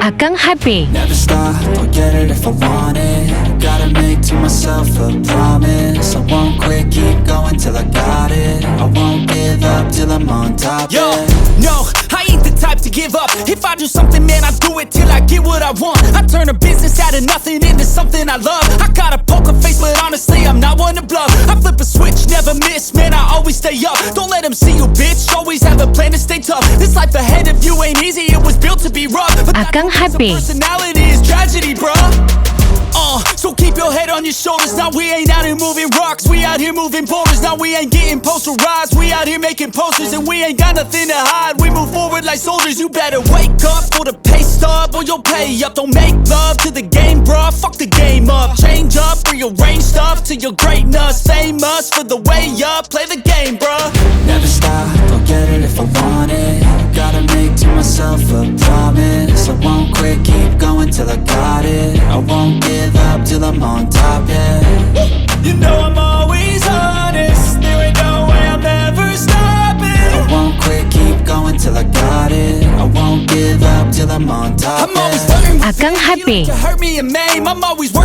Akang happy. Never stop, I'll get it if I want it. Gotta make to myself a promise. I won't quit, keep going till I got it. I won't give up till I'm on top. Yo, yeah. no, I ain't the type to give up. If I do something, man, I do it till I get what I want. I turn a business out of nothing into something I love. I got a poker face, but honestly, I'm not one to bluff. I flip a switch, never miss, man, I always stay up. Don't let them see you, bitch, always have a plan to stay tough. This life ahead of you ain't easy, it was built to be rough. But Akang happy. personality is tragedy, bruh. So keep your head on your shoulders. Now we ain't out here moving rocks, we out here moving boulders. Now we ain't getting posterized, we out here making posters. And we ain't got nothing to hide, we move forward like soldiers. You better wake up for the pay stub or you'll pay up. Don't make love to the game, bruh, fuck the game up. Change up, rearrange stuff to your greatness. Famous for the way up, play the game, bruh. Never stop, I'll get it if I want it. Gotta make to myself a promise. I won't quit, keep going till I got it. I won't give up till I'm on top, yeah. You know I'm always honest, there ain't no way I'm ever stopping. I won't quit, keep going till I got it. I won't give up till I'm on top, I'm always yeah. learning Akang happy. to hurt me and maim. I'm always working